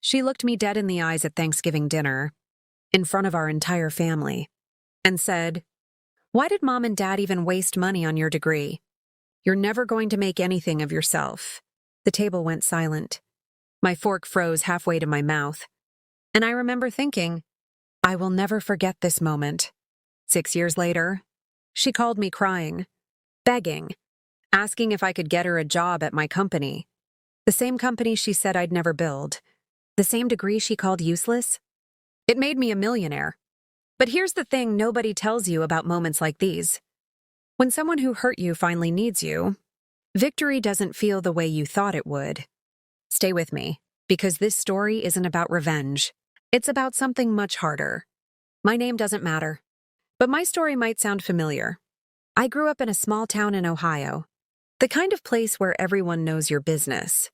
She looked me dead in the eyes at Thanksgiving dinner, in front of our entire family, and said, "Why did Mom and Dad even waste money on your degree? You're never going to make anything of yourself." The table went silent. My fork froze halfway to my mouth, and I remember thinking, I will never forget this moment. 6 years later, she called me crying, begging, asking if I could get her a job at my company. The same company she said I'd never build. The same degree she called useless. It made me a millionaire. But here's the thing nobody tells you about moments like these. When someone who hurt you finally needs you, victory doesn't feel the way you thought it would. Stay with me, because this story isn't about revenge. It's about something much harder. My name doesn't matter, but my story might sound familiar. I grew up in a small town in Ohio, the kind of place where everyone knows your business,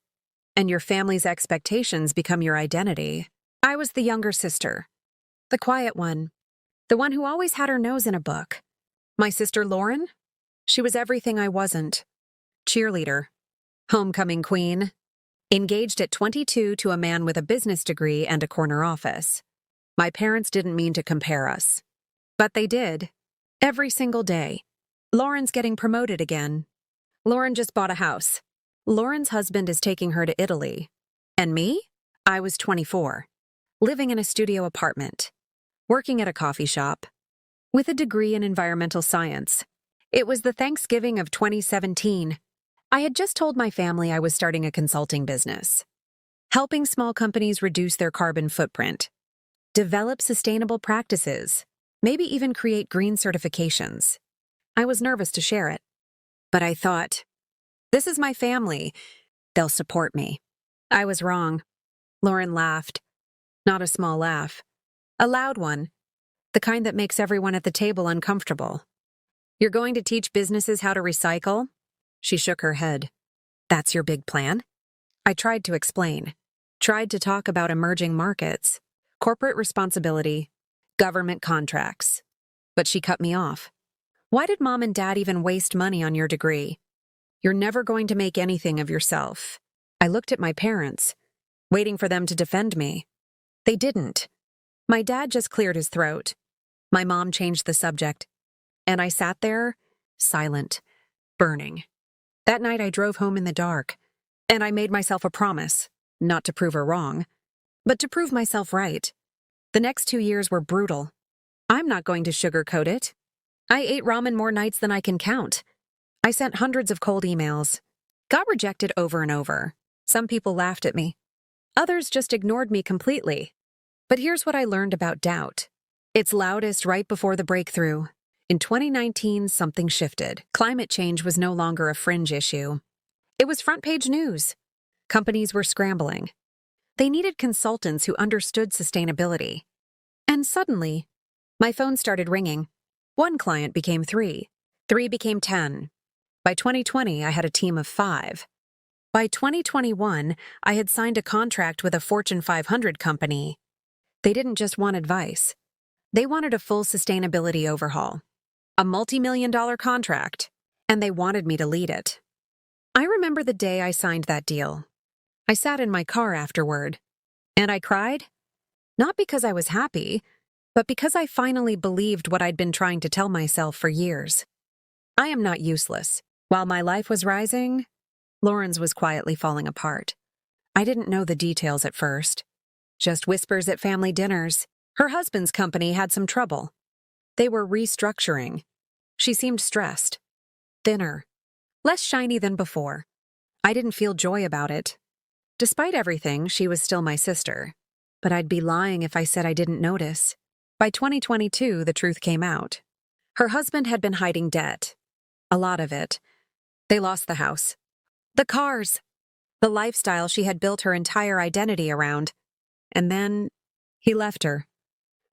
and your family's expectations become your identity. I was the younger sister, the quiet one, the one who always had her nose in a book. My sister Lauren? She was everything I wasn't. Cheerleader, homecoming queen, engaged at 22 to a man with a business degree and a corner office. My parents didn't mean to compare us, but they did. Every single day. Lauren's getting promoted again. Lauren just bought a house. Lauren's husband is taking her to Italy. And me? I was 24, living in a studio apartment, working at a coffee shop, with a degree in environmental science. It was the Thanksgiving of 2017. I had just told my family I was starting a consulting business, helping small companies reduce their carbon footprint, develop sustainable practices, maybe even create green certifications. I was nervous to share it, but I thought, this is my family. They'll support me. I was wrong. Lauren laughed. Not a small laugh. A loud one. The kind that makes everyone at the table uncomfortable. "You're going to teach businesses how to recycle?" She shook her head. "That's your big plan?" I tried to explain. Tried to talk about emerging markets, corporate responsibility, government contracts. But she cut me off. "Why did Mom and Dad even waste money on your degree? You're never going to make anything of yourself." I looked at my parents, waiting for them to defend me. They didn't. My dad just cleared his throat. My mom changed the subject. And I sat there, silent, burning. That night I drove home in the dark, and I made myself a promise, not to prove her wrong, but to prove myself right. The next 2 years were brutal. I'm not going to sugarcoat it. I ate ramen more nights than I can count. I sent hundreds of cold emails. Got rejected over and over. Some people laughed at me. Others just ignored me completely. But here's what I learned about doubt. It's loudest right before the breakthrough. In 2019, something shifted. Climate change was no longer a fringe issue. It was front-page news. Companies were scrambling. They needed consultants who understood sustainability. And suddenly, my phone started ringing. One client became 3. 3 became 10. By 2020, I had a team of 5. By 2021, I had signed a contract with a Fortune 500 company. They didn't just want advice. They wanted a full sustainability overhaul. A multi-million-dollar contract, and they wanted me to lead it. I remember the day I signed that deal. I sat in my car afterward, and I cried, not because I was happy, but because I finally believed what I'd been trying to tell myself for years. I am not useless. While my life was rising, Lauren's was quietly falling apart. I didn't know the details at first. Just whispers at family dinners. Her husband's company had some trouble. They were restructuring. She seemed stressed, thinner, less shiny than before. I didn't feel joy about it. Despite everything, she was still my sister. But I'd be lying if I said I didn't notice. By 2022, the truth came out. Her husband had been hiding debt. A lot of it. They lost the house, the cars, the lifestyle she had built her entire identity around. And then he left her.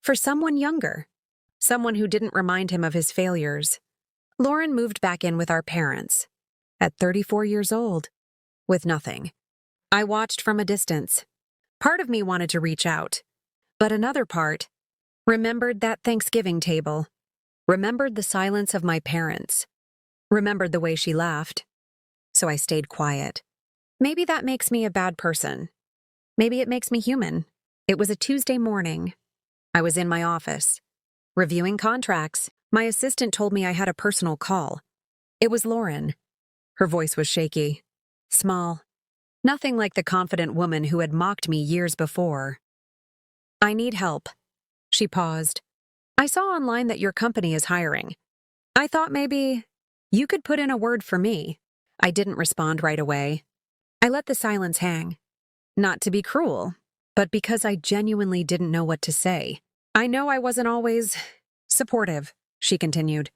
For someone younger. Someone who didn't remind him of his failures. Lauren moved back in with our parents, at 34 years old, with nothing. I watched from a distance. Part of me wanted to reach out, but another part remembered that Thanksgiving table, remembered the silence of my parents, remembered the way she laughed. So I stayed quiet. Maybe that makes me a bad person. Maybe it makes me human. It was a Tuesday morning. I was in my office, reviewing contracts. My assistant told me I had a personal call. It was Lauren. Her voice was shaky, small, nothing like the confident woman who had mocked me years before. I need help. She paused. I saw online that your company is hiring. I thought maybe you could put in a word for me. I didn't respond right away. I let the silence hang. Not to be cruel, but because I genuinely didn't know what to say. I know I wasn't always supportive, she continued,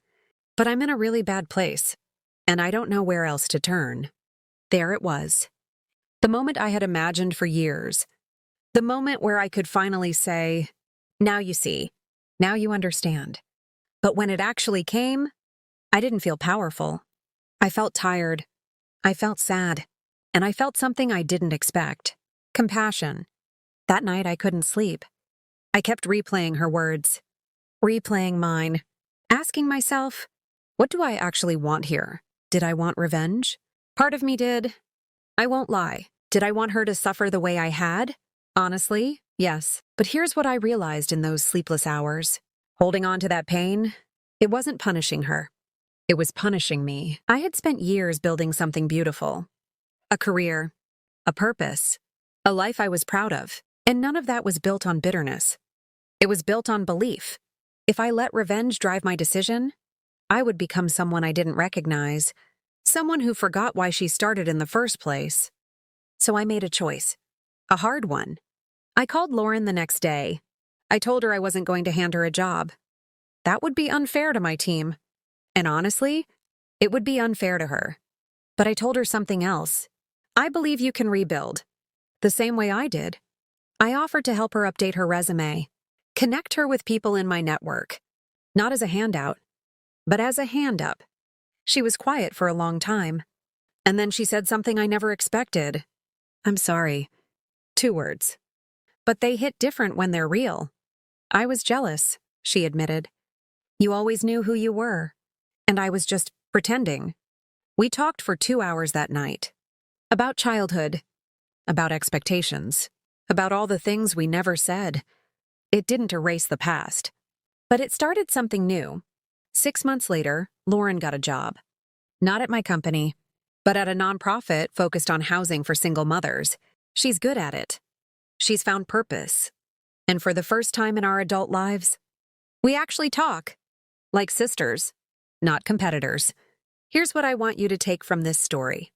but I'm in a really bad place, and I don't know where else to turn. There it was. The moment I had imagined for years. The moment where I could finally say, now you see, now you understand. But when it actually came, I didn't feel powerful. I felt tired. I felt sad. And I felt something I didn't expect. Compassion. That night I couldn't sleep. I kept replaying her words, replaying mine, asking myself, what do I actually want here? Did I want revenge? Part of me did. I won't lie. Did I want her to suffer the way I had? Honestly, yes. But here's what I realized in those sleepless hours. Holding on to that pain, it wasn't punishing her. It was punishing me. I had spent years building something beautiful. A career, a purpose, a life I was proud of. And none of that was built on bitterness. It was built on belief. If I let revenge drive my decision, I would become someone I didn't recognize, someone who forgot why she started in the first place. So I made a choice. A hard one. I called Lauren the next day. I told her I wasn't going to hand her a job. That would be unfair to my team. And honestly, it would be unfair to her. But I told her something else. I believe you can rebuild. The same way I did. I offered to help her update her resume, connect her with people in my network. Not as a handout, but as a hand up. She was quiet for a long time. And then she said something I never expected. I'm sorry. 2 words. But they hit different when they're real. I was jealous, she admitted. You always knew who you were. And I was just pretending. We talked for 2 hours that night. About childhood. About expectations. About all the things we never said. It didn't erase the past. But it started something new. 6 months later, Lauren got a job. Not at my company, but at a nonprofit focused on housing for single mothers. She's good at it. She's found purpose. And for the first time in our adult lives, we actually talk. Like sisters, not competitors. Here's what I want you to take from this story.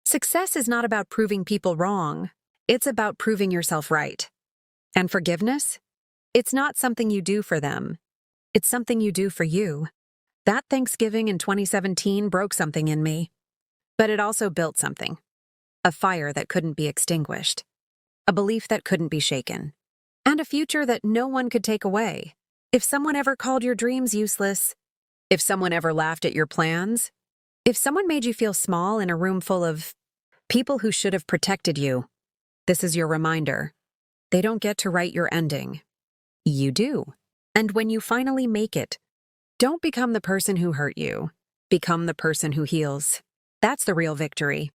Success is not about proving people wrong. It's about proving yourself right. And forgiveness? It's not something you do for them. It's something you do for you. That Thanksgiving in 2017 broke something in me. But it also built something. A fire that couldn't be extinguished. A belief that couldn't be shaken. And a future that no one could take away. If someone ever called your dreams useless, if someone ever laughed at your plans, if someone made you feel small in a room full of people who should have protected you, this is your reminder. They don't get to write your ending. You do. And when you finally make it, don't become the person who hurt you. Become the person who heals. That's the real victory.